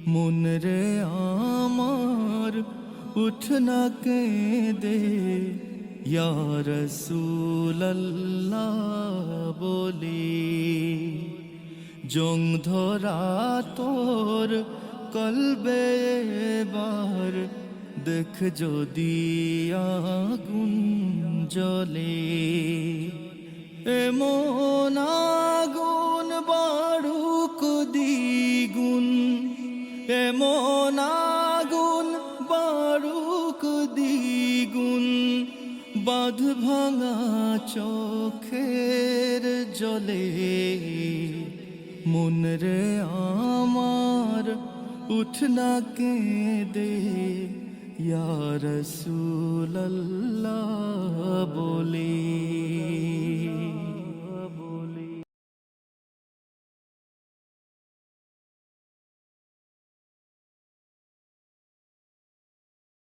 মন রে আমার উঠ না কেঁদে ইয়া রাসূলুল্লাহ বলে। জং ধরা তোর কলবে এবার দেখ যদি আগুন জ্বলে। এমন আগুন বাড়ুক দ্বিগুণ, এমন আগুন বাড়ুক দ্বিগুণ, বাঁধ ভাঙা চোখের জলে। মন রে আমার উঠ না কেঁদে ইয়া রাসূলুল্লাহ বলে।